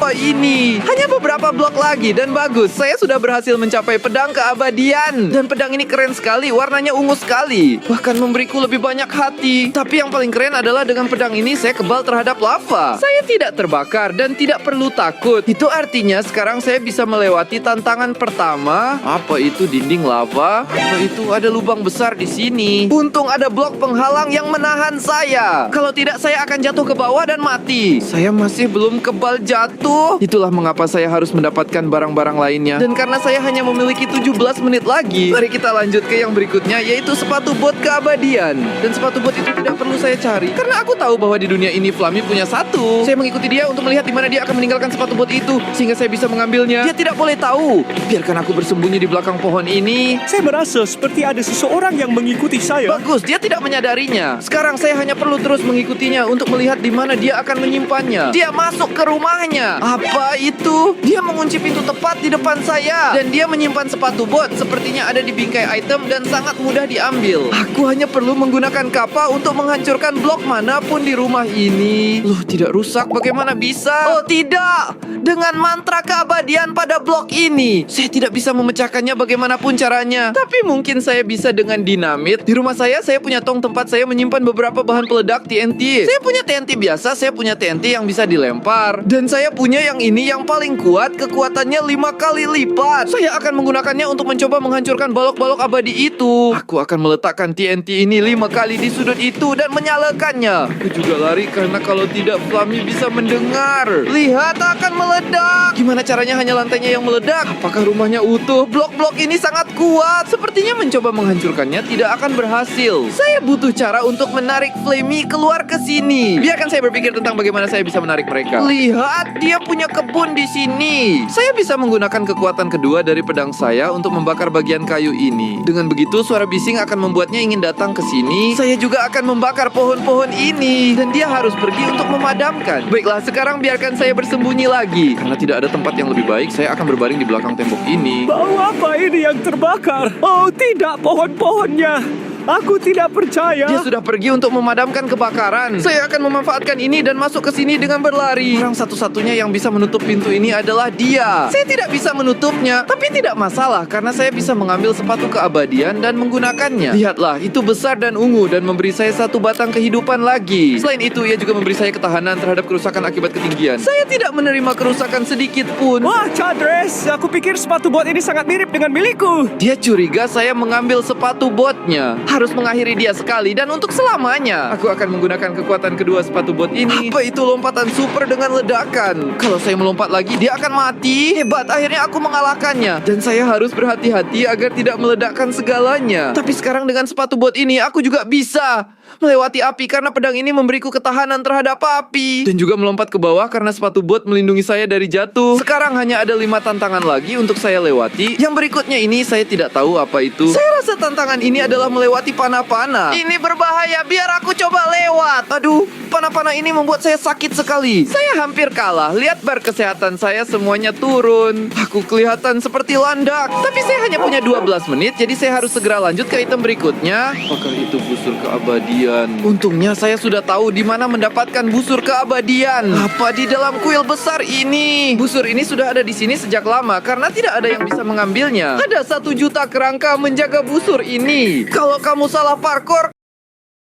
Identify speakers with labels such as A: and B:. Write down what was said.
A: Apa ini? Hanya beberapa blok lagi dan bagus. Saya sudah berhasil mencapai pedang keabadian. Dan pedang ini keren sekali, warnanya ungu sekali. Bahkan memberiku lebih banyak hati. Tapi yang paling keren adalah dengan pedang ini saya kebal terhadap lava. Saya tidak terbakar dan tidak perlu takut. Itu artinya sekarang saya bisa melewati tantangan pertama. Apa itu dinding lava? Apa itu ada lubang besar di sini? Untung ada blok penghalang yang menahan saya. Kalau tidak saya akan jatuh ke bawah dan mati. Saya masih belum kebal jatuh. Itulah mengapa saya harus mendapatkan barang-barang lainnya. Dan karena saya hanya memiliki 17 menit lagi, mari kita lanjut ke yang berikutnya, yaitu sepatu bot keabadian. Dan sepatu bot itu tidak perlu saya cari, karena aku tahu bahwa di dunia ini Flammy punya satu. Saya mengikuti dia untuk melihat di mana dia akan meninggalkan sepatu bot itu, sehingga saya bisa mengambilnya. Dia tidak boleh tahu. Biarkan aku bersembunyi di belakang pohon ini.
B: Saya merasa seperti ada seseorang yang mengikuti saya.
A: Bagus, dia tidak menyadarinya. Sekarang saya hanya perlu terus mengikutinya untuk melihat di mana dia akan menyimpannya. Dia masuk ke rumahnya. Apa itu? Dia mengunci pintu tepat di depan saya. Dan dia menyimpan sepatu bot. Sepertinya ada di bingkai item dan sangat mudah diambil. Aku hanya perlu menggunakan kapa untuk menghancurkan blok manapun di rumah ini. Loh, tidak rusak. Bagaimana bisa? Oh, tidak. Dengan mantra keabadian pada blok ini, saya tidak bisa memecahkannya bagaimanapun caranya. Tapi mungkin saya bisa dengan dinamit. Di rumah saya punya tong tempat saya menyimpan beberapa bahan peledak TNT. Saya punya TNT biasa, saya punya TNT yang bisa dilempar. Dan saya punya yang ini yang paling kuat, kekuatannya 5 kali lipat. Saya akan menggunakannya untuk mencoba menghancurkan balok-balok abadi itu. Aku akan meletakkan TNT ini 5 kali di sudut itu dan menyalakannya. Aku juga lari karena kalau tidak Flammy bisa mendengar. Lihat, akan meledak. Gimana caranya hanya lantainya yang meledak? Apakah rumahnya utuh? Blok-blok ini sangat kuat. Sepertinya mencoba menghancurkannya tidak akan berhasil. Saya butuh cara untuk menarik Flammy keluar ke sini. Biarkan saya berpikir tentang bagaimana saya bisa menarik mereka. Lihat, dia punya kebun di sini. Saya bisa menggunakan kekuatan kedua dari pedang saya untuk membakar bagian kayu ini. Dengan begitu, suara bising akan membuatnya ingin datang ke sini. Saya juga akan membakar pohon-pohon ini. Dan dia harus pergi untuk memadamkan. Baiklah, sekarang biarkan saya bersembunyi lagi. Karena tidak ada tempat yang lebih baik, saya akan berbaring di belakang tembok ini.
B: Bau apa ini yang terbakar? Oh tidak, pohon-pohonnya. Aku tidak percaya.
A: Dia sudah pergi untuk memadamkan kebakaran. Saya akan memanfaatkan ini dan masuk ke sini dengan berlari. Orang satu-satunya yang bisa menutup pintu ini adalah dia. Saya tidak bisa menutupnya, tapi tidak masalah karena saya bisa mengambil sepatu keabadian dan menggunakannya. Lihatlah, itu besar dan ungu dan memberi saya satu batang kehidupan lagi. Selain itu, ia juga memberi saya ketahanan terhadap kerusakan akibat ketinggian. Saya tidak menerima kerusakan sedikit pun.
B: Wah, Chandres, aku pikir sepatu bot ini sangat mirip dengan milikku.
A: Dia curiga saya mengambil sepatu botnya. Harus mengakhiri dia sekali dan untuk selamanya. Aku akan menggunakan kekuatan kedua sepatu bot ini. Apa itu lompatan super dengan ledakan? Kalau saya melompat lagi, dia akan mati. Hebat, akhirnya aku mengalahkannya. Dan saya harus berhati-hati agar tidak meledakkan segalanya. Tapi sekarang dengan sepatu bot ini, aku juga bisa melewati api karena pedang ini memberiku ketahanan terhadap api. Dan juga melompat ke bawah karena sepatu bot melindungi saya dari jatuh. Sekarang hanya ada 5 tantangan lagi untuk saya lewati. Yang berikutnya ini saya tidak tahu apa itu. Saya rasa tantangan ini adalah melewati panah-panah. Ini berbahaya, biar aku coba lewat. Aduh, panah-panah ini membuat saya sakit sekali. Saya hampir kalah. Lihat bar kesehatan saya semuanya turun. Aku kelihatan seperti landak. Tapi saya hanya punya 12 menit, jadi saya harus segera lanjut ke item berikutnya. Apakah itu busur keabadian? Untungnya saya sudah tahu di mana mendapatkan busur keabadian. Apa di dalam kuil besar ini? Busur ini sudah ada di sini sejak lama karena tidak ada yang bisa mengambilnya. Ada 1 juta kerangka menjaga busur ini. Kalau kamu salah parkour,